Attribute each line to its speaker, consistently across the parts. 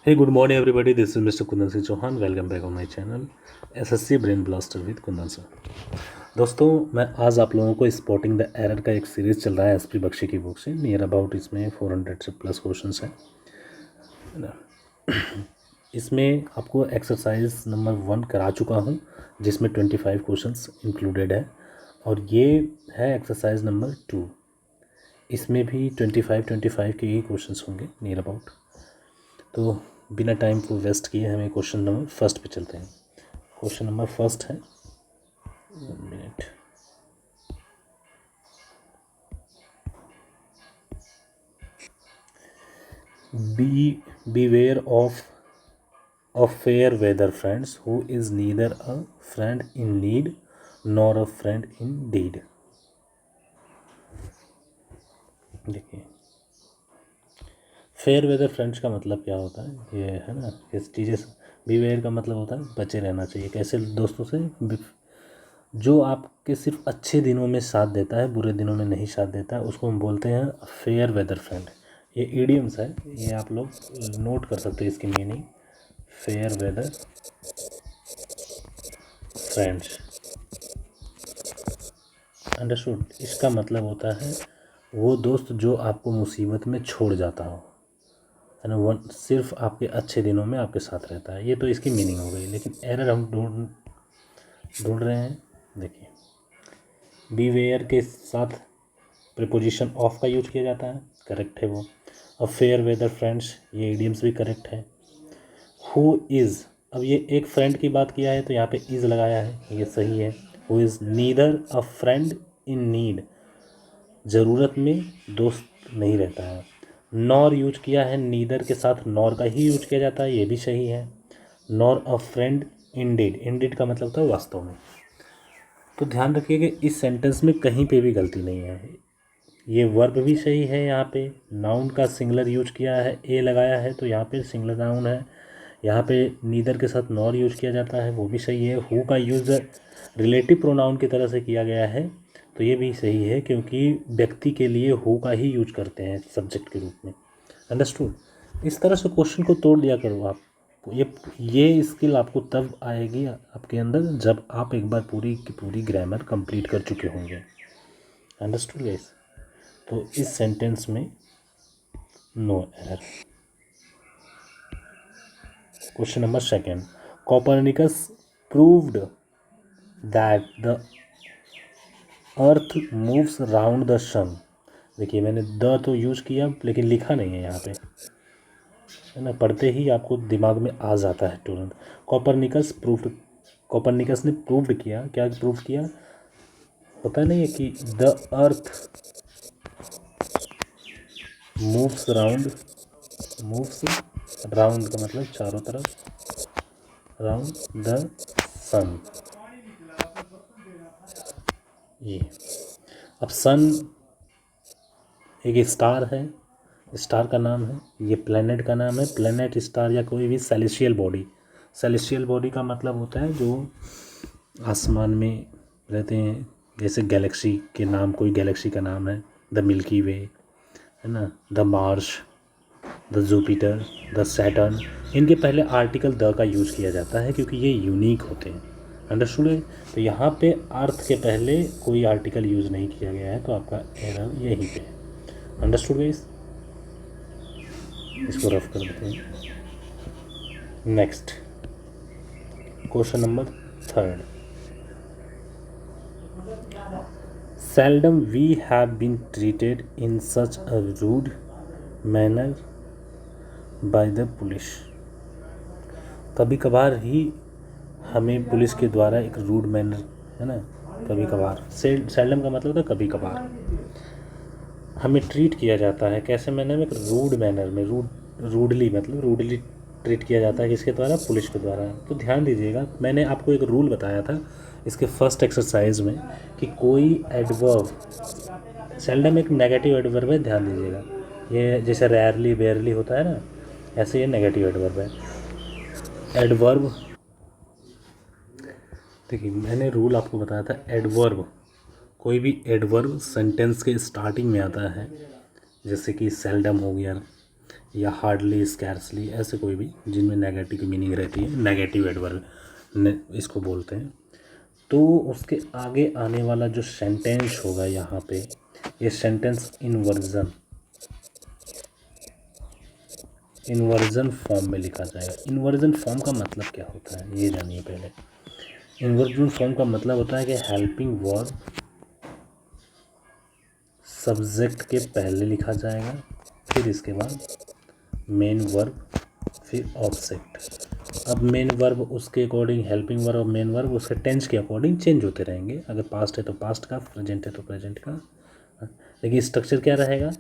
Speaker 1: Hey, good morning, everybody. This is Mr. Kundan Singh Chauhan. Welcome back on my channel SSC brain blaster with Kundan sir. दोस्तों, मैं आज आप लोगों को spotting the error का एक सीरीज़ चल रहा है एसपी बख्शी की बुक से। नियर अबाउट इसमें 400 से प्लस क्वेश्चंस हैं, है ना। इसमें आपको एक्सरसाइज नंबर 1 करा चुका हूँ, जिसमें 25 क्वेश्चंस इंक्लूडेड है, और ये है एक्सरसाइज नंबर 2। इसमें भी 25 के ही क्वेश्चंस होंगे नियर अबाउट। तो बिना टाइम को वेस्ट किए हमें क्वेश्चन नंबर फर्स्ट पे चलते हैं। क्वेश्चन नंबर फर्स्ट है, 1 minute. Beware of fair weather friends who is neither a friend in need nor a friend in deed। देखिए, फेयर वेदर फ्रेंड्स का मतलब क्या होता है, ये है ना। इस चीज़ें बीवेयर का मतलब होता है बचे रहना चाहिए। कैसे दोस्तों से, जो आपके सिर्फ अच्छे दिनों में साथ देता है, बुरे दिनों में नहीं साथ देता है, उसको हम बोलते हैं फेयर वेदर फ्रेंड। ये इडियम्स है, ये आप लोग नोट कर सकते हैं इसकी meaning. Fair weather friends, understood. इसका मतलब होता है वो दोस्त जो आपको मुसीबत में छोड़ जाता हो, है ना। वन सिर्फ आपके अच्छे दिनों में आपके साथ रहता है। ये तो इसकी मीनिंग हो गई, लेकिन एरर हम ढूंढ रहे हैं। देखिए, बीवेयर के साथ प्रीपोजिशन ऑफ का यूज किया जाता है, करेक्ट है वो। अब फेयर वेदर फ्रेंड्स, ये इडियम्स भी करेक्ट है। हु इज़, अब ये एक फ्रेंड की बात किया है तो यहाँ पे इज़ लगाया है, ये सही है। Who is neither a friend in need, ज़रूरत में दोस्त नहीं रहता है। नॉर यूज किया है, नीदर के साथ नॉर का ही यूज किया जाता है, ये भी सही है। Nor a friend in did, in did का मतलब होता है वास्तव में। तो ध्यान रखिए कि इस सेंटेंस में कहीं पे भी गलती नहीं है। ये वर्ब भी सही है, यहाँ पे नाउन का सिंगुलर यूज किया है, ए लगाया है, तो यहाँ पे सिंगुलर नाउन है। यहाँ पे नीदर के साथ नॉर यूज किया जाता है, वो भी सही है। हु का यूज रिलेटिव प्रोनाउन की तरह से किया गया है, तो ये भी सही है, क्योंकि व्यक्ति के लिए हु का ही यूज करते हैं सब्जेक्ट के रूप में। अंडरस्टूड। इस तरह से क्वेश्चन को तोड़ दिया करो आप। ये स्किल आपको तब आएगी आपके अंदर जब आप एक बार पूरी की पूरी ग्रामर कंप्लीट कर चुके होंगे। Understood guys. तो इस सेंटेंस में no error. Question number 2, Copernicus proved that the earth moves round the sun. देखिए, मैंने द तो यूज किया लेकिन लिखा नहीं है यहाँ पे, है ना। पढ़ते ही आपको दिमाग में आ जाता है तुरंत। कॉपरनिकस प्रूव्ड, कॉपरनिकस ने प्रूव्ड किया। क्या प्रूव किया, होता नहीं है कि the earth moves round, moves round का मतलब चारों तरफ, राउंड द सन। ये अब सन एक स्टार है, स्टार का नाम है, ये प्लेनेट का नाम है। प्लेनेट, स्टार या कोई भी सेलेस्टियल बॉडी, सेलेस्टियल बॉडी का मतलब होता है जो आसमान में रहते हैं। जैसे गैलेक्सी के नाम, कोई गैलेक्सी का नाम है द मिल्की वे, है ना, the Mars, the Jupiter, the Saturn. इनके पहले आर्टिकल द का यूज़ किया जाता है क्योंकि ये यूनिक होते हैं। अंडरस्टूड है। तो यहाँ पे अर्थ के पहले कोई आर्टिकल यूज़ नहीं किया गया है, तो आपका एरर यहीं पे है। Understood guys. इसको रफ कर देते हैं। Next question number 3, seldom we have been treated in such a rude manner by the police। कभी कभार ही हमें पुलिस के द्वारा एक रूड मैनर, है ना, कभी कभार। सेल्डम का मतलब होता है कभी कभार, हमें ट्रीट किया जाता है। कैसे मैनर में, एक रूड मैनर में। रूडली मतलब रूडली ट्रीट किया जाता है, किसके द्वारा, पुलिस के द्वारा। तो ध्यान दीजिएगा, मैंने आपको एक रूल बताया था इसके फर्स्ट एक्सरसाइज में कि कोई एडवर्ब, सेल्डम एक नेगेटिव एडवर्ब है, ध्यान दीजिएगा। ये जैसे रेयरली, बेयरली होता है ना, ऐसे ये नेगेटिव एडवर्ब है। एडवर्ब, देखिए मैंने रूल आपको बताया था, एडवर्ब, कोई भी एडवर्ब सेंटेंस के स्टार्टिंग में आता है, जैसे कि सेल्डम हो गया, या हार्डली, स्कैर्सली, ऐसे कोई भी जिनमें नेगेटिव की मीनिंग रहती है, नेगेटिव एडवर्ब इसको बोलते हैं। तो उसके आगे आने वाला जो सेंटेंस होगा यहाँ पे, ये सेंटेंस इन्वर्जन फॉर्म में लिखा जाएगा। इन्वर्जन फॉर्म का मतलब क्या होता है ये जानिए पहले। इन्वर्जन फॉर्म का मतलब होता है कि हेल्पिंग वर्ब सब्जेक्ट के पहले लिखा जाएगा, फिर इसके बाद मेन वर्ब, फिर ऑब्जेक्ट। अब मेन वर्ब उसके अकॉर्डिंग, हेल्पिंग वर्ब और मेन वर्ब उसके टेंस के अकॉर्डिंग चेंज होते रहेंगे। अगर पास्ट है तो पास्ट का, प्रेजेंट है तो प्रेजेंट का, लेकिन स्ट्रक्चर क्या रहेगा,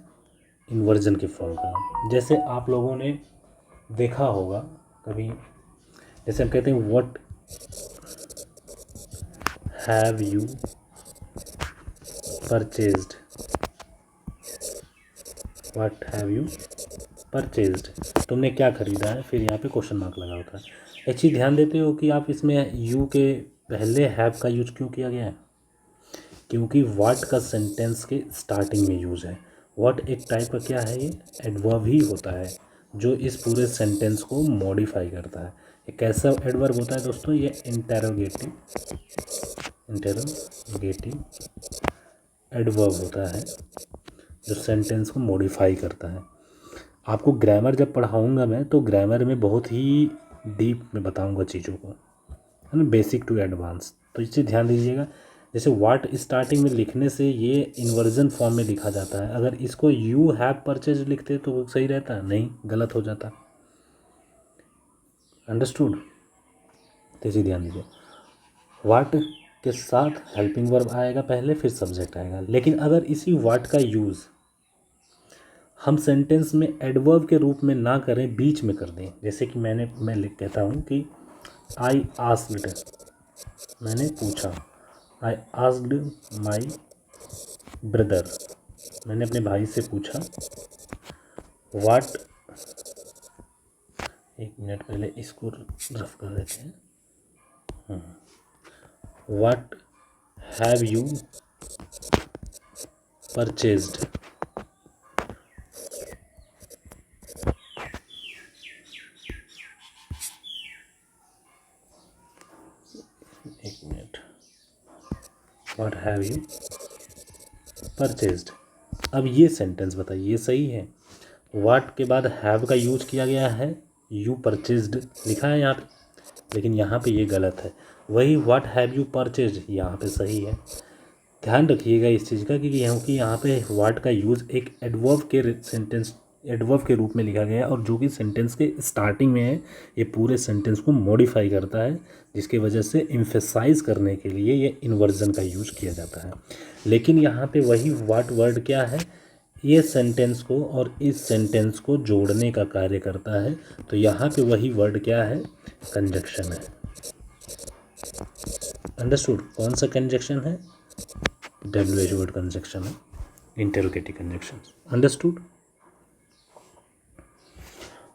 Speaker 1: इन्वर्जन के फॉर्म का। जैसे आप लोगों ने देखा होगा कभी, जैसे हम कहते हैं what have you purchased, what have you purchased, तुमने क्या खरीदा है, फिर यहाँ पे क्वेश्चन मार्क लगा होता है। एक चीज़ ध्यान देते हो कि आप इसमें यू के पहले हैव का यूज क्यों किया गया है, क्योंकि व्हाट का सेंटेंस के स्टार्टिंग में यूज है। व्हाट एक टाइप का क्या है, ये एडवर्ब ही होता है जो इस पूरे सेंटेंस को मॉडिफाई करता है। ये कैसा एडवर्ब होता है दोस्तों, ये इंटेरोगेटिव एडवर्ब होता है जो सेंटेंस को मॉडिफाई करता है। आपको ग्रामर जब पढ़ाऊंगा मैं, तो ग्रामर में बहुत ही डीप में बताऊंगा चीज़ों को, है ना, बेसिक टू एडवांस। तो इसे ध्यान दीजिएगा। जैसे व्हाट स्टार्टिंग में लिखने से ये इन्वर्जन फॉर्म में लिखा जाता है। अगर इसको यू हैव परचेज लिखते तो सही रहता, नहीं, गलत हो जाता। अंडरस्टूड। तो इसे ध्यान दीजिए, व्हाट के साथ हेल्पिंग वर्ब आएगा पहले, फिर सब्जेक्ट आएगा। लेकिन अगर इसी व्हाट का यूज़ हम सेंटेंस में एडवर्ब के रूप में ना करें, बीच में कर दें, जैसे कि मैं लिख कहता हूँ कि आई आस्क्ड, मैंने पूछा, आई आस्क्ड माई ब्रदर, मैंने अपने भाई से पूछा, व्हाट, एक मिनट पहले इसको रफ कर देते हैं, व्हाट हैव यू परचेज्ड, एक minute, what have you purchased. अब ये सेंटेंस बताइए, ये सही है। व्हाट के बाद हैव का यूज किया गया है, यू परचेज्ड लिखा है यहाँ पे, लेकिन यहाँ पे ये गलत है। वही व्हाट हैव यू परचेज्ड यहाँ पे सही है। ध्यान रखिएगा इस चीज़ का, क्योंकि यहाँ पे व्हाट का यूज़ एक एडवर्ब के रूप में लिखा गया है, और जो कि सेंटेंस के स्टार्टिंग में है, ये पूरे सेंटेंस को मॉडिफाई करता है, जिसकी वजह से एम्फेसाइज करने के लिए ये इन्वर्जन का यूज किया जाता है। लेकिन यहाँ पे वही व्हाट वर्ड क्या है, ये सेंटेंस को और इस सेंटेंस को जोड़ने का कार्य करता है। तो यहाँ पे वही वर्ड क्या है, कंजक्शन है। अंडरस्टूड। कौन सा कंजक्शन है, WH वर्ड कंजक्शन है, interrogative conjunction. Understood.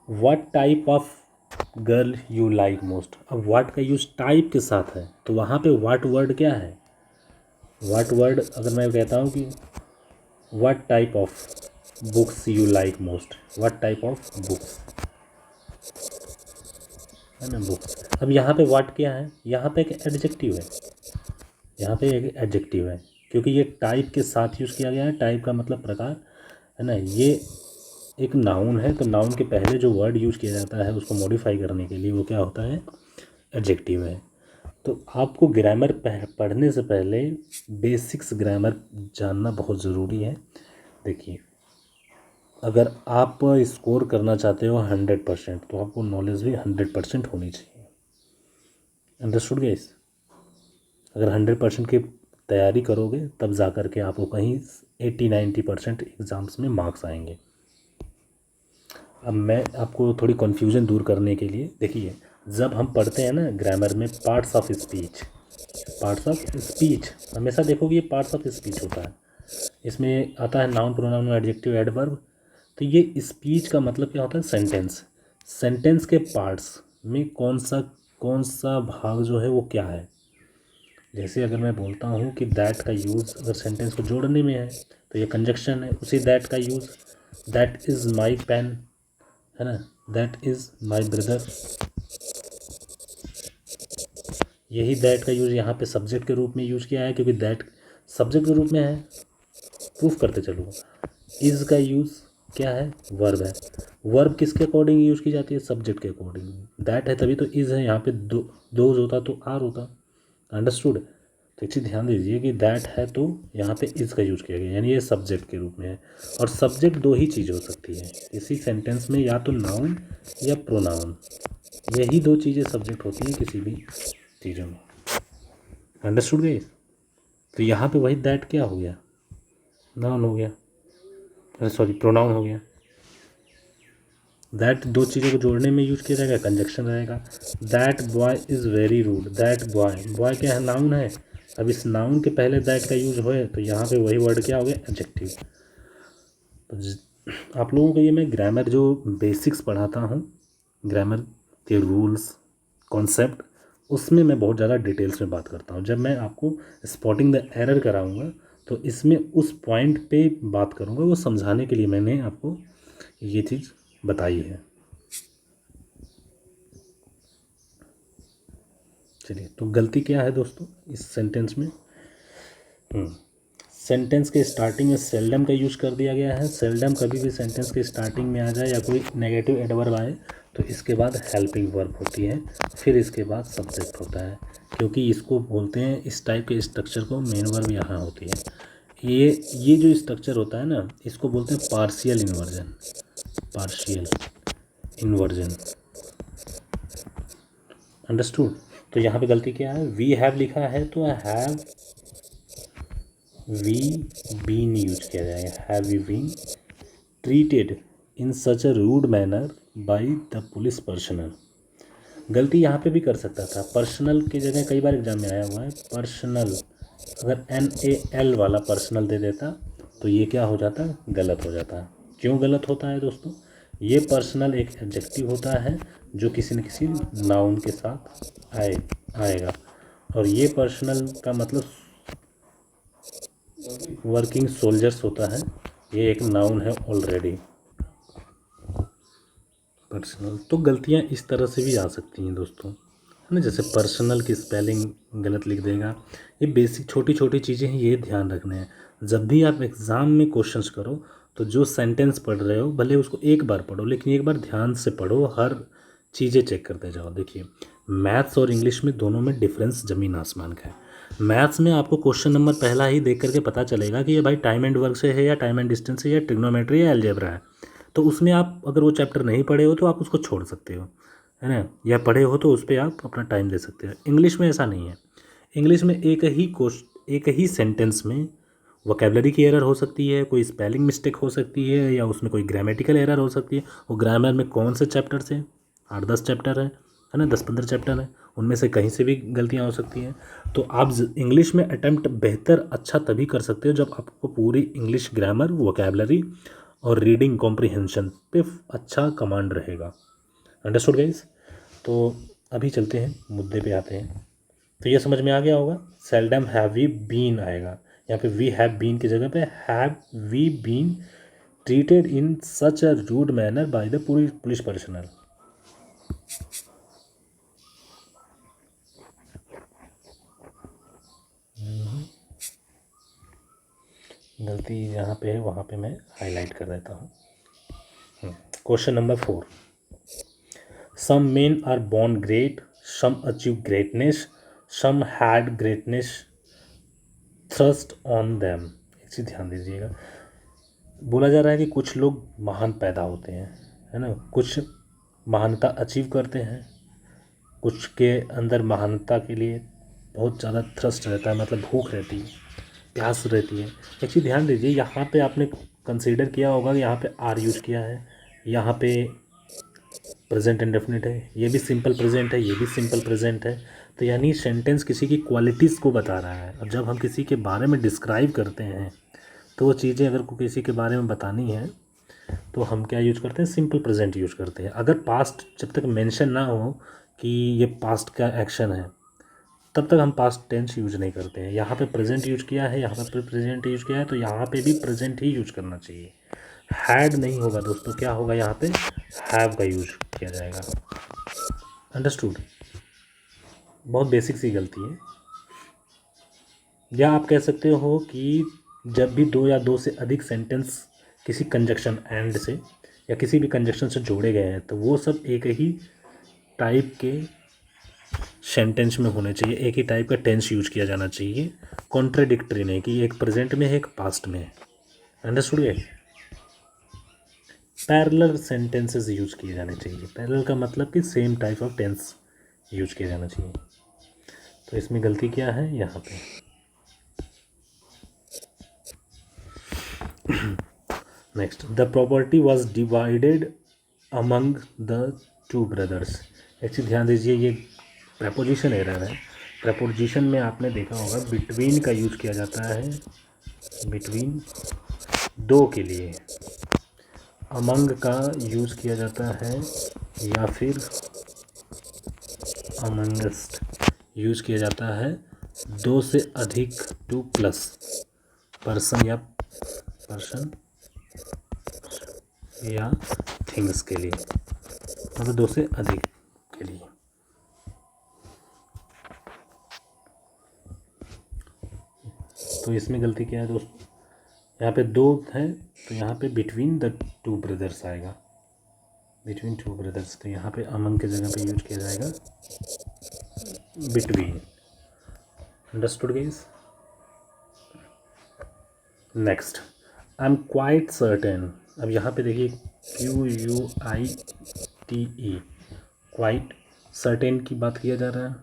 Speaker 1: What type of girl you like most. अब व्हाट का यूज टाइप के साथ है, तो वहाँ पे व्हाट वर्ड क्या है, व्हाट वर्ड अगर मैं कहता हूँ कि what type of books you like most, what type of books, है ना, बुक्स। अब यहाँ पे व्हाट क्या है, यहाँ पे एक एडजेक्टिव है, यहाँ पे एक एडजेक्टिव है, क्योंकि ये टाइप के साथ यूज़ किया गया है। टाइप का मतलब प्रकार, है ना। ये एक नाउन है, तो नाउन के पहले जो वर्ड यूज़ किया जाता है उसको मॉडिफाई करने के लिए, वो क्या होता है, एडजेक्टिव है। तो आपको ग्रामर पढ़ने से पहले बेसिक्स ग्रामर जानना बहुत ज़रूरी है। देखिए, अगर आप स्कोर करना चाहते हो 100%, तो आपको नॉलेज भी 100% होनी चाहिए। Understood guys. अगर 100% की तैयारी करोगे, तब जा कर के आपको कहीं 80-90% एग्ज़ाम्स में मार्क्स आएंगे। अब मैं आपको थोड़ी कन्फ्यूजन दूर करने के लिए, देखिए, जब हम पढ़ते हैं ना ग्रामर में पार्ट्स ऑफ स्पीच, हमेशा देखोगे ये पार्ट्स ऑफ स्पीच होता है। इसमें आता है नाउन, प्रोनाउन, एडजेक्टिव, एडवर्ब। तो ये स्पीच का मतलब क्या होता है, सेंटेंस के पार्ट्स में कौन सा भाग जो है वो क्या है। जैसे अगर मैं बोलता हूँ कि दैट का यूज़ अगर सेंटेंस को जोड़ने में है, तो ये कंजक्शन है। उसी दैट का use, that is my pen, है ना, दैट इज़ माई ब्रदर। यही दैट का यूज़ यहाँ पे सब्जेक्ट के रूप में यूज किया है, क्योंकि दैट सब्जेक्ट के रूप में है। प्रूफ करते चलो। इज़ का यूज़ क्या है, वर्ब है। वर्ब किसके अकॉर्डिंग यूज की जाती है, सब्जेक्ट के अकॉर्डिंग। दैट है तभी तो इज़ है, यहाँ पे दोज होता तो आर होता। अंडरस्टूड। तो एक चीज़ ध्यान दीजिए कि दैट है तो यहाँ पे इज़ का यूज किया गया, यानी ये सब्जेक्ट के रूप में है। और सब्जेक्ट दो ही चीज़ हो सकती है किसी सेंटेंस में, या तो नाउन या प्रोनाउन। यही दो चीज़ें सब्जेक्ट होती हैं किसी भी चीज़ों में। अंडरस्टूड गई। तो यहाँ पे वही दैट क्या हो गया, नाउन हो गया, अरे सॉरी प्रोनाउन हो गया। दैट दो चीज़ों को जोड़ने में यूज किया जाएगा, कंजक्शन रहेगा। That boy is very rude. That boy, boy क्या है, नाउन है। अब इस नाउन के पहले दैट का यूज होए तो यहाँ पे वही वर्ड क्या हो गया, एडजेक्टिव। तो आप लोगों को ये मैं ग्रामर जो बेसिक्स पढ़ाता हूँ, ग्रामर के रूल्स, कॉन्सेप्ट, उसमें मैं बहुत ज़्यादा डिटेल्स में बात करता हूँ। जब मैं आपको स्पॉटिंग द एरर कराऊंगा तो इसमें उस पॉइंट पे बात करूँगा, वो समझाने के लिए मैंने आपको ये चीज़ बताई है। चलिए, तो गलती क्या है दोस्तों इस सेंटेंस में। सेंटेंस के स्टार्टिंग में सेल्डम का यूज कर दिया गया है। सेल्डम कभी भी सेंटेंस के स्टार्टिंग में आ जाए या कोई नेगेटिव एडवर्ब आए तो इसके बाद हेल्पिंग वर्ब होती है, फिर इसके बाद सब्जेक्ट होता है, क्योंकि इसको बोलते हैं, इस टाइप के स्ट्रक्चर को मेन वर्ब यहाँ होती है। ये जो स्ट्रक्चर होता है ना, इसको बोलते हैं partial inversion. Partial inversion, understood. तो यहाँ पे गलती क्या है, वी हैव लिखा है तो हैव वी बीन यूज किया जाएगा। Have we been treated in such a rude manner by the police personnel. गलती यहाँ पे भी कर सकता था, पर्सनल की जगह कई बार एग्जाम में आया हुआ है पर्सनल। अगर NAL वाला पर्सनल दे देता तो ये क्या हो जाता, गलत हो जाता। क्यों गलत होता है दोस्तों, ये पर्सनल एक एडजेक्टिव होता है जो किसी न किसी नाउन के साथ आएगा, और ये पर्सनल का मतलब वर्किंग सोल्जर्स होता है, ये एक नाउन है ऑलरेडी। पर्सनल तो गलतियाँ इस तरह से भी आ सकती हैं दोस्तों, है ना, जैसे पर्सनल की स्पेलिंग गलत लिख देगा। ये बेसिक छोटी छोटी चीज़ें हैं, ये ध्यान रखने हैं। जब भी आप एग्ज़ाम में क्वेश्चंस करो तो जो सेंटेंस पढ़ रहे हो भले उसको एक बार पढ़ो, लेकिन एक बार ध्यान से पढ़ो, हर चीज़ें चेक करते जाओ। देखिए, मैथ्स और इंग्लिश में दोनों में डिफरेंस ज़मीन आसमान का है। मैथ्स में आपको क्वेश्चन नंबर पहला ही देख करके पता चलेगा कि ये भाई टाइम एंड वर्क से है, या टाइम एंड डिस्टेंस है, या ट्रिग्नोमेट्री या अलजेब्रा है। तो उसमें आप अगर वो चैप्टर नहीं पढ़े हो तो आप उसको छोड़ सकते हो, है ना, या पढ़े हो तो उस पर आप अपना टाइम दे सकते हो। इंग्लिश में ऐसा नहीं है। इंग्लिश में एक ही सेंटेंस में वोकेबलरी की एरर हो सकती है, कोई स्पेलिंग मिस्टेक हो सकती है, या उसमें कोई ग्रामेटिकल एरर हो सकती है। वो ग्रामर में कौन से चैप्टर से, 8-10 चैप्टर है ना, 10-15 चैप्टर है, उनमें से कहीं से भी गलतियाँ हो सकती हैं। तो आप इंग्लिश में अटैम्प्ट बेहतर अच्छा तभी कर सकते हो जब आपको पूरी इंग्लिश ग्रामर, वोकेबलरी और रीडिंग कॉम्प्रिहेंशन पे अच्छा कमांड रहेगा। Understood guys. तो अभी चलते हैं मुद्दे पे आते हैं। तो ये समझ में आ गया होगा, सेल्डम हैव वी बीन आएगा, यहाँ पे वी हैव बीन की जगह पे have we been treated in such a rude manner by the police personnel. गलती यहाँ पे है, वहाँ पे मैं हाईलाइट कर देता हूँ। Question number 4, some men are born great, some achieve greatness, some had greatness thrust on them. एक चीज़ ध्यान दीजिएगा, बोला जा रहा है कि कुछ लोग महान पैदा होते हैं, है ना, कुछ महानता अचीव करते हैं, कुछ के अंदर महानता के लिए बहुत ज़्यादा थ्रस्ट रहता है, मतलब भूख रहती है, प्यास रहती है। एक चीज़ ध्यान दीजिए, यहाँ पे आपने कंसीडर किया होगा कि यहाँ पे आर यूज किया है, यहाँ पे प्रेजेंट इंडेफिनिट है, ये भी सिंपल प्रेजेंट है, ये भी सिंपल प्रेजेंट है। तो यानी सेंटेंस किसी की क्वालिटीज़ को बता रहा है। और जब हम किसी के बारे में डिस्क्राइब करते हैं तो वो चीज़ें अगर को किसी के बारे में बतानी है तो हम क्या यूज करते हैं, सिंपल प्रेजेंट यूज करते हैं। अगर पास्ट जब तक मेंशन ना हो कि ये पास्ट का एक्शन है तब तक हम पास्ट टेंस यूज नहीं करते हैं। यहाँ पे प्रेजेंट यूज किया है, यहाँ पे प्रेजेंट यूज किया है, तो यहाँ पे भी प्रेजेंट ही यूज करना चाहिए, हैड नहीं होगा दोस्तों, क्या होगा यहाँ पे, हैव का यूज किया जाएगा। अंडरस्टूड। बहुत बेसिक सी गलती है। या आप कह सकते हो कि जब भी दो या दो से अधिक सेंटेंस किसी कंजक्शन एंड से या किसी भी कंजक्शन से जोड़े गए हैं तो वो सब एक ही टाइप के सेंटेंस में होने चाहिए, एक ही टाइप का टेंस यूज किया जाना चाहिए, कॉन्ट्राडिक्टरी नहीं कि एक प्रेजेंट में है एक पास्ट में है। अंडरस्टूड गए। पैरेलल सेंटेंसेस यूज किए जाने चाहिए। पैरेलल का मतलब कि same type of tense use किया जाना चाहिए। तो इसमें गलती क्या है यहाँ पे। Next, the property was divided among the two brothers. Actually ध्यान दीजिए ये प्रपोजिशन एरर है। प्रपोजिशन में आपने देखा होगा बिटवीन का यूज किया जाता है बिटवीन दो के लिए, अमंग का यूज किया जाता है या फिर अमंगस्ट यूज किया जाता है दो से अधिक, टू प्लस पर्सन या थिंग्स के लिए, मतलब दो से अधिक के लिए। तो इसमें गलती क्या है दोस्तों, यहाँ पे दो है तो यहाँ पे बिटवीन द टू ब्रदर्स आएगा, बिटवीन टू ब्रदर्स। तो यहाँ पे अमंग के जगह पे यूज किया जाएगा between. Understood guys. Next, I am quite certain. अब यहाँ पे देखिए QUITE, क्वाइट सर्टेन की बात किया जा रहा है।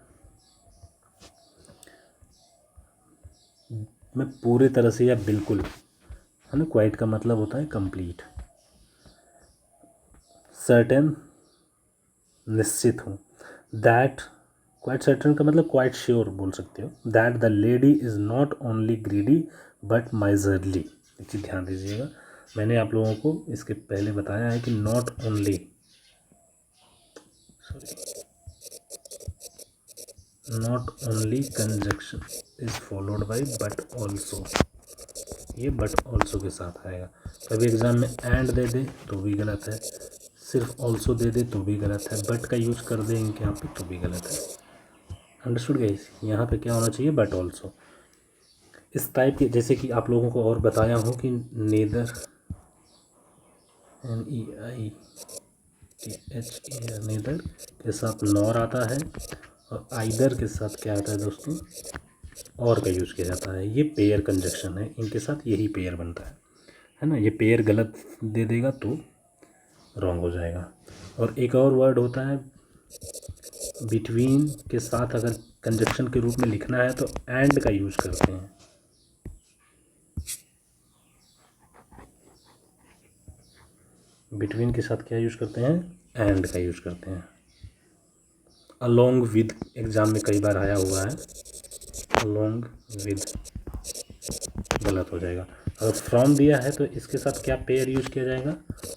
Speaker 1: मैं पूरे तरह से या बिल्कुल, है ना, क्वाइट का मतलब होता है कंप्लीट। सर्टेन निश्चित हूँ, दैट क्वाइट सर्टेन का मतलब क्वाइट श्योर बोल सकते हो, that the lady is not only greedy but miserly. एक चीज़ ध्यान दीजिएगा, मैंने आप लोगों को इसके पहले बताया है कि not only, not only conjunction is followed by but also. ये बट ऑल्सो के साथ आएगा। कभी एग्जाम में एंड दे दे तो भी गलत है, सिर्फ ऑल्सो दे दे तो भी गलत है, बट का यूज कर देंगे यहाँ पे तो भी गलत है। Understood guys. यहाँ पे क्या होना चाहिए, बट ऑल्सो। इस टाइप के, जैसे कि आप लोगों को और बताया हूँ कि नेदर, NEITHER, नेदर के साथ नॉर आता है और आइदर के साथ क्या आता है दोस्तों, और का यूज़ किया जाता है। ये पेयर कंजक्शन है, इनके साथ यही पेयर बनता है ना। ये पेयर गलत दे देगा तो रॉन्ग हो जाएगा। और एक और वर्ड होता है बिटवीन के साथ अगर कंजक्शन के रूप में लिखना है तो एंड का यूज करते हैं। बिटवीन के साथ क्या यूज करते हैं, एंड का यूज करते हैं। अलोंग विद एग्जाम में कई बार आया हुआ है, अलोंग विद गलत हो जाएगा। अगर फ्रॉम दिया है तो इसके साथ क्या पेयर यूज किया जाएगा,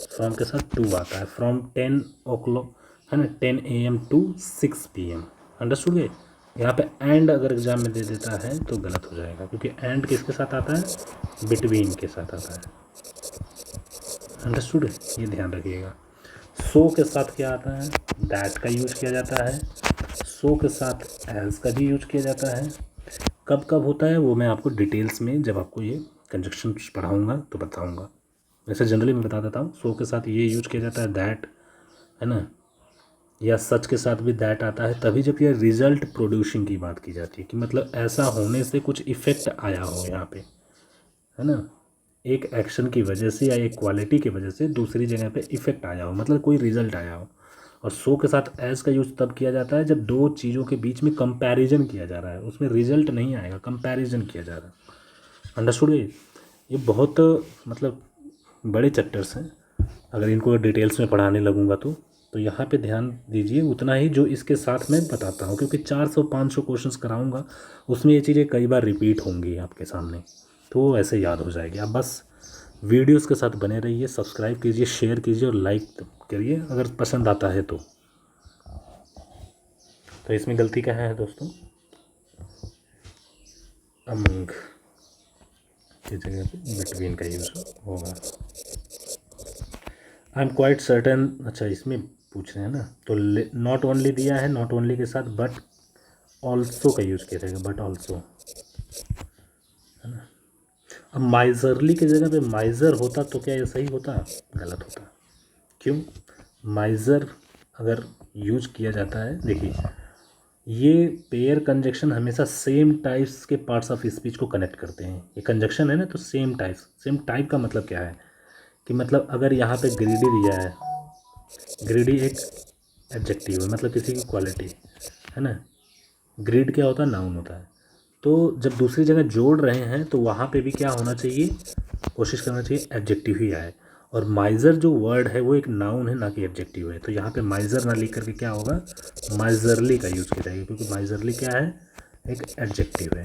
Speaker 1: फ्रॉम के साथ टू आता है। फ्रॉम 10 o'clock, है ना, 10 AM to 6 PM। अंडरस्टूड गए। यहाँ पे एंड अगर एग्जाम में दे देता है तो गलत हो जाएगा, क्योंकि एंड किसके साथ आता है, बिटवीन के साथ आता है। अंडरस्टूड, ये ध्यान रखिएगा। सो के साथ क्या आता है, दैट का यूज किया जाता है। सो के साथ एल्स का भी यूज किया जाता है। कब कब होता है वो मैं आपको डिटेल्स में जब आपको ये कंजक्शन पढ़ाऊँगा तो बताऊँगा। वैसे जनरली मैं बता देता हूँ, सो के साथ ये यूज किया जाता है दैट, है ना, या सच के साथ भी दैट आता है तभी जब ये रिजल्ट प्रोड्यूसिंग की बात की जाती है, कि मतलब ऐसा होने से कुछ इफ़ेक्ट आया हो यहाँ पे, है ना, एक एक्शन की वजह से या एक क्वालिटी की वजह से दूसरी जगह पे इफ़ेक्ट आया हो, मतलब कोई रिजल्ट आया हो। और सो के साथ एज का यूज़ तब किया जाता है जब दो चीज़ों के बीच में कंपैरिजन किया जा रहा है, उसमें रिजल्ट नहीं आएगा, कंपैरिजन किया जा रहा है। अंडरस्टूड। ये बहुत मतलब बड़े चैप्टर्स हैं, अगर इनको डिटेल्स में पढ़ाने लगूंगा तो यहाँ पे ध्यान दीजिए उतना ही जो इसके साथ मैं बताता हूँ, क्योंकि 400-500 क्वेश्चंस कराऊंगा, उसमें ये चीज़ें कई बार रिपीट होंगी आपके सामने, तो वो ऐसे याद हो जाएगी। आप बस वीडियोस के साथ बने रहिए, सब्सक्राइब कीजिए, शेयर कीजिए और लाइक करिए अगर पसंद आता है तो। इसमें गलती क्या है दोस्तों, अमंग की जगह पे बिटवीन का यूज़ होगा। आई एम क्वाइट सर्टेन, अच्छा इसमें पूछ रहे हैं ना, तो नॉट ओनली दिया है, नॉट ओनली के साथ बट ऑल्सो का यूज़ किया जाएगा, बट ऑल्सो। अब माइजरली की जगह पे माइजर होता तो क्या ये सही होता? गलत होता। क्यों? माइजर अगर यूज किया जाता है, देखिए ये पेयर कंजक्शन हमेशा सेम टाइप्स के पार्ट्स ऑफ स्पीच को कनेक्ट करते हैं। ये कंजक्शन है ना, तो सेम टाइप्स, सेम टाइप का मतलब क्या है कि मतलब अगर यहाँ पे ग्रीडी दिया है, ग्रीडी एक एडजेक्टिव है, मतलब किसी की क्वालिटी है ना। ग्रीड क्या होता है? नाउन होता है। तो जब दूसरी जगह जोड़ रहे हैं तो वहाँ पे भी क्या होना चाहिए? कोशिश करना चाहिए एडजेक्टिव ही आए। और माइज़र जो वर्ड है वो एक नाउन है, ना कि एडजेक्टिव है। तो यहाँ पे माइज़र ना लिख करके क्या होगा? माइजरली का यूज़ किया जाएगा, क्योंकि माइजरली क्या है? एक एडजेक्टिव है।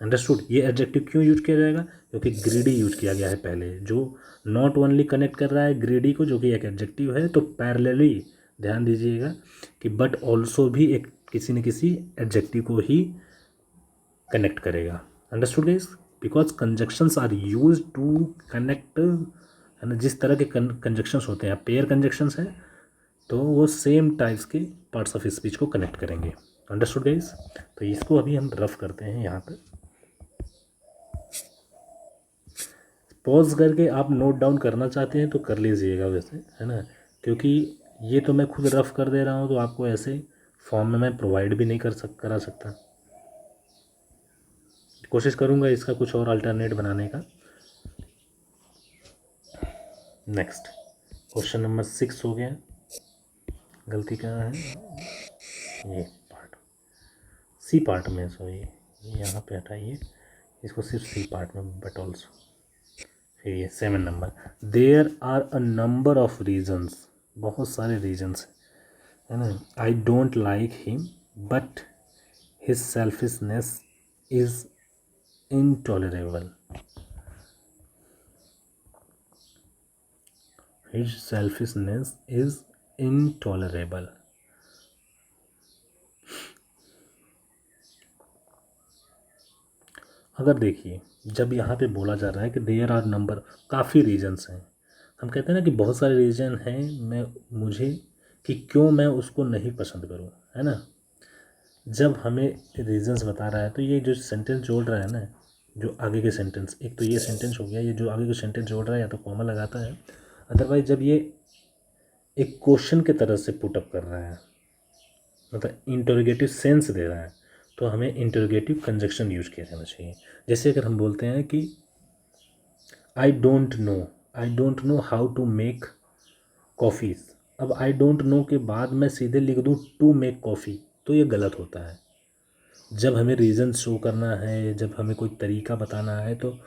Speaker 1: अंडरस्टूड? ये एडजेक्टिव क्यों यूज किया जाएगा? क्योंकि ग्रीडी यूज किया गया है पहले, जो नॉट ओनली कनेक्ट कर रहा है ग्रीडी को, जो कि एक एडजेक्टिव है। तो पैरेलली ध्यान दीजिएगा कि बट ऑल्सो भी एक किसी न किसी एडजेक्टिव को ही कनेक्ट करेगा। Understood guys? Because conjunctions are use to connect, है ना। जिस तरह के कंजक्शंस होते हैं, पेयर कंजक्शंस हैं, तो वो सेम टाइप्स के पार्ट्स ऑफ स्पीच को कनेक्ट करेंगे। Understood guys? तो इसको अभी हम रफ करते हैं यहाँ पर। पॉज करके आप नोट डाउन करना चाहते हैं तो कर लीजिएगा वैसे, है ना, क्योंकि ये तो मैं खुद रफ कर दे रहा हूँ, तो आपको ऐसे फॉर्म में मैं प्रोवाइड भी नहीं करा सकता। कोशिश करूँगा इसका कुछ और अल्टरनेट बनाने का। नेक्स्ट क्वेश्चन नंबर 6 हो गया। गलती कहाँ है? ये पार्ट, सी पार्ट में, सॉरी यहाँ पे हटाइए इसको, सिर्फ सी पार्ट में बट ऑल्सो। फिर ये 7 नंबर, there are a number of reasons, बहुत सारे रीजन्स है ना। I don't like him but his selfishness is intolerable. His selfishness is intolerable. अगर देखिए, जब यहाँ पे बोला जा रहा है कि देयर आर नंबर, काफ़ी रीजन्स हैं, हम कहते हैं ना कि बहुत सारे रीजन हैं मैं मुझे, कि क्यों मैं उसको नहीं पसंद करूँ, है ना। जब हमें रीजंस बता रहा है तो ये जो सेंटेंस जोड़ रहा है ना, जो आगे के सेंटेंस, एक तो ये सेंटेंस हो गया, ये जो आगे के सेंटेंस जोड़ रहा है या तो कॉमा लगाता है, अदरवाइज जब ये एक क्वेश्चन के तरह से पुटअप कर रहा है, मतलब इंटरोगेटिव सेंस दे रहा है, तो हमें इंटरोगेटिव कंजक्शन यूज किया जाना चाहिए। जैसे अगर हम बोलते हैं कि I don't know how to make coffees. अब आई डोंट नो के बाद मैं सीधे लिख दूँ टू मेक कॉफ़ी, तो ये गलत होता है। जब हमें रीज़न शो करना है, जब हमें कोई तरीका बताना है, तो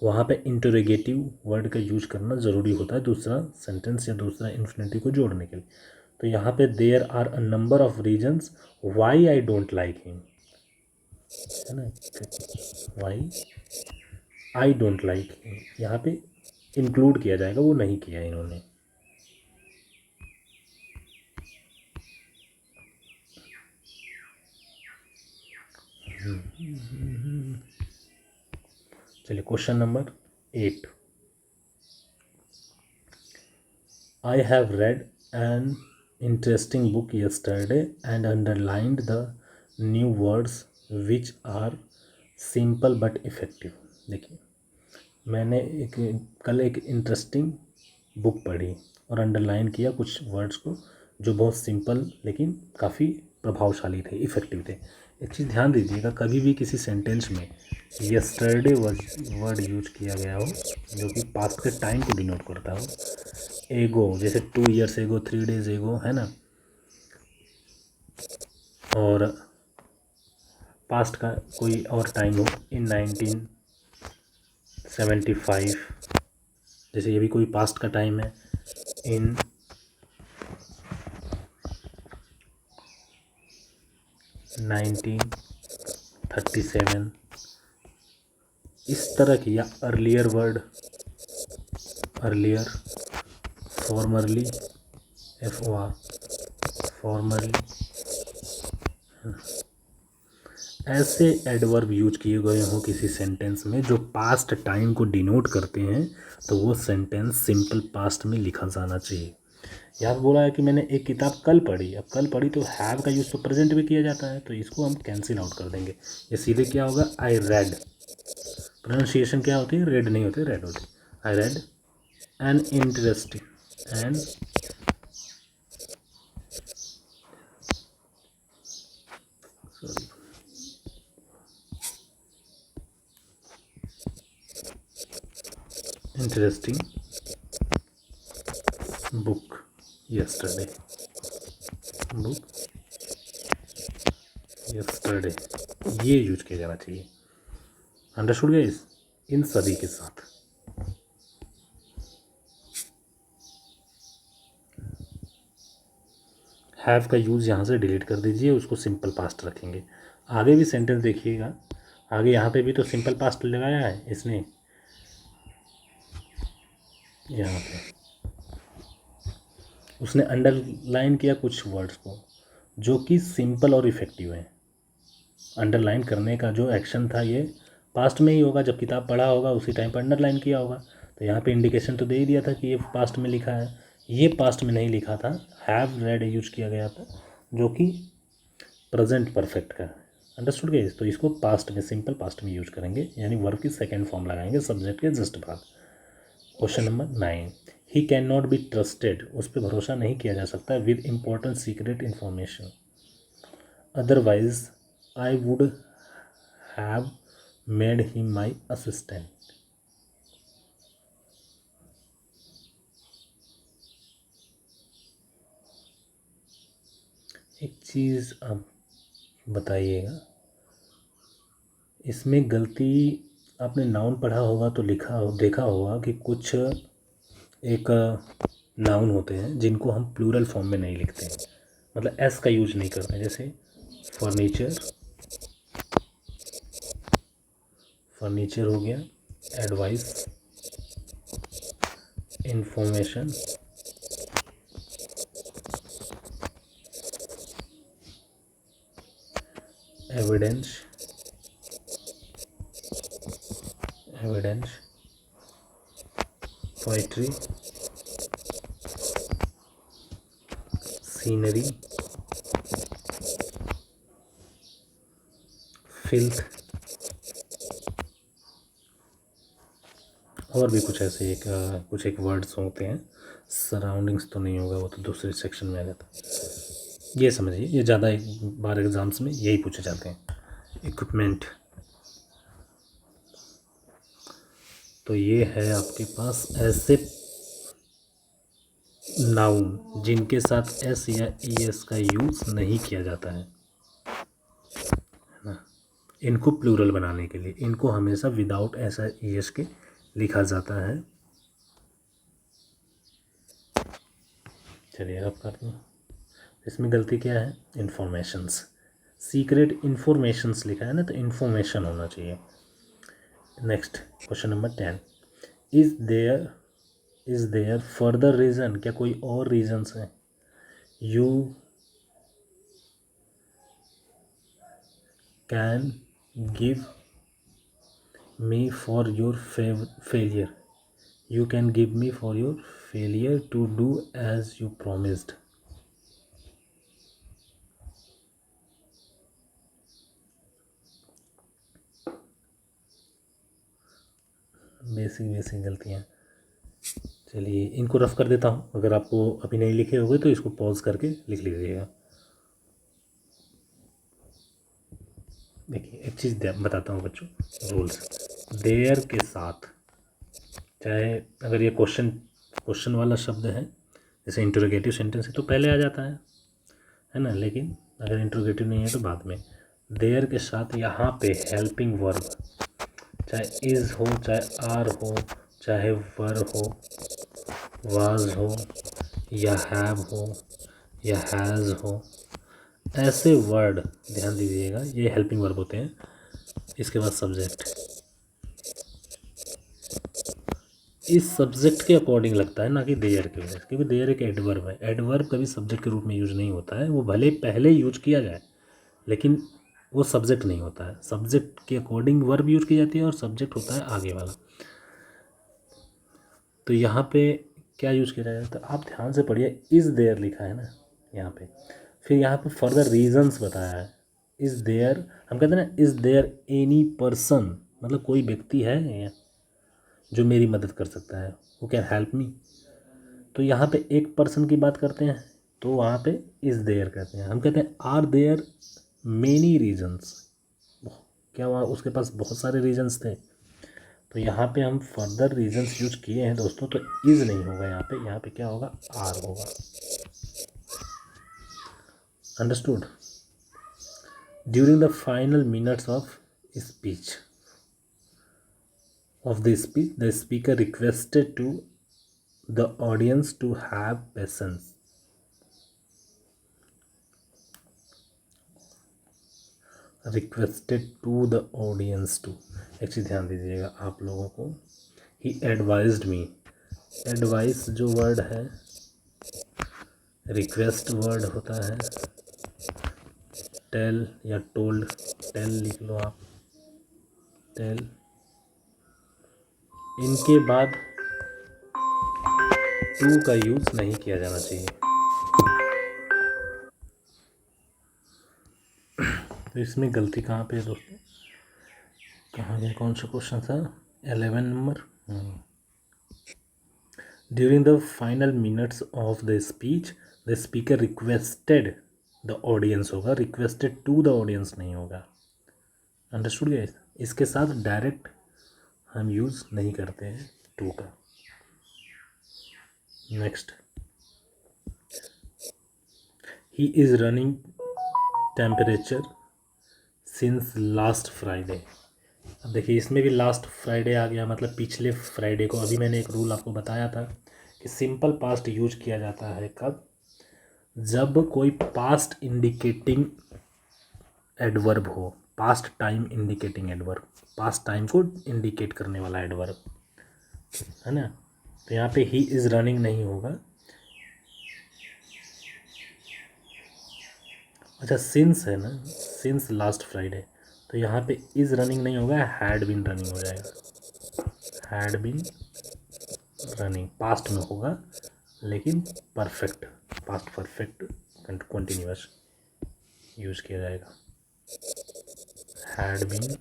Speaker 1: वहाँ पे इंटरोगेटिव वर्ड का यूज करना ज़रूरी होता है, दूसरा सेंटेंस या दूसरा इन्फिनिटी को जोड़ने के लिए। तो यहाँ पे there are a number of reasons why I don't like him, है ना, why I don't like him, यहाँ पे इंक्लूड किया जाएगा, वो नहीं किया इन्होंने। चलिए question number 8, I have read an interesting book yesterday and underlined the new words which are simple but effective। देखिए, मैंने कल एक इंटरेस्टिंग बुक पढ़ी और अंडरलाइन किया कुछ वर्ड्स को जो बहुत सिंपल लेकिन काफ़ी प्रभावशाली थे, इफ़ेक्टिव थे। एक चीज़ ध्यान दीजिएगा, कभी भी किसी सेंटेंस में यस्टरडे वर्ड यूज किया गया हो जो कि पास्ट के टाइम को डिनोट करता हो, एगो जैसे 2 ईयर्स एगो, 3 डेज एगो, है ना, और पास्ट का कोई और टाइम हो, इन 1975, जैसे ये भी कोई पास्ट का टाइम है, इन 1937, इस तरह की, या earlier word, earlier, formerly, FOR, formerly, ऐसे एडवर्ब यूज किए गए हों किसी सेंटेंस में जो पास्ट टाइम को डिनोट करते हैं, तो वो सेंटेंस सिंपल पास्ट में लिखा जाना चाहिए। यहाँ बोला है कि मैंने एक किताब कल पढ़ी। अब कल पढ़ी तो हैव का यूज़ तो प्रेजेंट में किया जाता है, तो इसको हम कैंसिल आउट कर देंगे। ये सीधे क्या होगा, आई रेड। प्रोनाउंसिएशन क्या होती है, रेड नहीं होती, रेड होती है। I read an interesting and sorry interesting book yesterday book yesterday, ये यूज किया जाना चाहिए। अंडरस्टूड गाइस, इन सभी के साथ। हैव का यूज़ यहाँ से डिलीट कर दीजिए, उसको सिंपल पास्ट रखेंगे। आगे भी सेंटेंस देखिएगा, आगे यहाँ पे भी तो सिंपल पास्ट लगाया है इसने, यहाँ पे उसने अंडरलाइन किया कुछ वर्ड्स को जो कि सिंपल और इफ़ेक्टिव हैं। अंडरलाइन करने का जो एक्शन था ये पास्ट में ही होगा, जब किताब पढ़ा होगा उसी टाइम पर अंडरलाइन किया होगा। तो यहाँ पे इंडिकेशन तो दे ही दिया था कि ये पास्ट में लिखा है, ये पास्ट में नहीं लिखा था, हैव रेड यूज किया गया था जो कि प्रेजेंट परफेक्ट का है। अंडरस्टूड गाइस, तो इसको पास्ट में, सिंपल पास्ट में यूज करेंगे, यानी वर्ब की सेकेंड फॉर्म लगाएंगे सब्जेक्ट के जस्ट बाद। Question number 9, he can not be trusted, उस पर भरोसा नहीं किया जा सकता with important secret information, otherwise I would have made him my assistant. एक चीज़ आप बताइएगा, इसमें गलती आपने नाउन पढ़ा होगा तो देखा होगा कि कुछ एक नाउन होते हैं जिनको हम प्लूरल फॉर्म में नहीं लिखते हैं, मतलब एस का यूज नहीं करते हैं। जैसे फर्नीचर, फर्नीचर हो गया, advice, information, evidence, poetry, scenery, filth, और भी कुछ ऐसे एक वर्ड्स होते हैं। सराउंडिंग्स तो नहीं होगा, वो तो दूसरे सेक्शन में आ जाता है। ये समझिए, ये ज़्यादा एक बार एग्ज़ाम्स में यही पूछे जाते हैं। इक्विपमेंट, तो ये है आपके पास ऐसे नाउन जिनके साथ एस या ई एस का यूज़ नहीं किया जाता है ना। इनको प्लूरल बनाने के लिए इनको हमेशा विदाउट एस या ई एस के लिखा जाता है। चलिए अब करते हैं, इसमें गलती क्या है, इंफॉर्मेशंस, सीक्रेट इंफॉर्मेशंस लिखा है ना, तो इंफॉर्मेशन होना चाहिए। Next question number 10, is there further reason, क्या कोई और रीजन्स हैं, you can give me for your failure, you can give me for your failure to do as you promised. Basic गलतियाँ। चलिए इनको रफ कर देता हूँ, अगर आपको अभी नहीं लिखे होंगे तो इसको पॉज करके लिख लीजिएगा। देखिए एक चीज़ बताता हूँ बच्चों, रूल्स, देयर के साथ, चाहे अगर ये क्वेश्चन वाला शब्द है, जैसे इंटरोगेटिव सेंटेंस है तो पहले आ जाता है ना, लेकिन अगर इंटरोगेटिव नहीं है तो बाद में। देयर के साथ यहाँ पे हेल्पिंग वर्ब, चाहे इज़ हो, चाहे आर हो, चाहे वर हो, वाज हो, या हैव हो, या हैज़ हो, ऐसे वर्ड ध्यान दीजिएगा, ये हेल्पिंग वर्ब होते हैं। इसके बाद सब्जेक्ट, इस सब्जेक्ट के अकॉर्डिंग लगता है, ना कि देयर के वजह से, क्योंकि देयर एक एडवर्ब है। एडवर्ब कभी सब्जेक्ट के रूप में यूज नहीं होता है, वो भले पहले यूज किया जाए लेकिन वो सब्जेक्ट नहीं होता है। सब्जेक्ट के अकॉर्डिंग वर्ब यूज की जाती है और सब्जेक्ट होता है आगे वाला। तो यहाँ पे क्या यूज किया जाएगा, तो आप ध्यान से पढ़िए। इज़ देयर लिखा है ना यहाँ पे, फिर यहाँ पे फर्दर रीजंस बताया है। इज़ देयर, हम कहते हैं ना इज़ देयर एनी पर्सन, मतलब कोई व्यक्ति है जो मेरी मदद कर सकता है, वो कैन हेल्प मी। तो यहाँ पे एक पर्सन की बात करते हैं तो वहाँ पे इज़ देयर कहते हैं। हम कहते हैं आर देयर मेनी रीजंस, क्या वहाँ उसके पास बहुत सारे रीजंस थे। तो यहाँ पे हम फर्दर रीजंस यूज किए हैं दोस्तों, तो इज़ नहीं होगा यहाँ पे क्या होगा, आर होगा। Understood. During the final minutes of speech the speaker requested to the audience to have patience. Requested to the audience to, एक चीज़ ध्यान दीजिएगा आप लोगों को। He advised me, एडवाइस जो वर्ड है, रिक्वेस्ट वर्ड होता है, टेल या टोल्ड, टेल लिख लो आप, टेल। इनके बाद टू का यूज़ नहीं किया जाना चाहिए। तो इसमें गलती कहाँ पे है दोस्तों, कहाँ गया, कौन सा क्वेश्चन था, 11 number. During the final minutes of the speech the speaker requested the audience होगा, रिक्वेस्टेड टू द ऑडियंस नहीं होगा। Understood guys. इसके साथ डायरेक्ट हम यूज़ नहीं करते हैं टू का। Next, he is running temperature since last Friday. अब देखिए इसमें भी लास्ट फ्राइडे आ गया, मतलब पिछले फ्राइडे को। अभी मैंने एक रूल आपको बताया था कि सिंपल पास्ट यूज किया जाता है कब, जब कोई पास्ट इंडिकेटिंग एडवर्ब हो, past time indicating adverb, past time को इंडिकेट करने वाला एडवर्ब है ना। तो यहाँ पे ही इज़ रनिंग नहीं होगा। अच्छा सिंस है ना, सिंस लास्ट फ्राइडे, तो यहाँ पे इज़ रनिंग नहीं होगा, हैड बीन रनिंग हो जाएगा। हैड बीन रनिंग पास्ट में होगा, लेकिन perfect, past perfect continuous use किया जाएगा। हैड बीन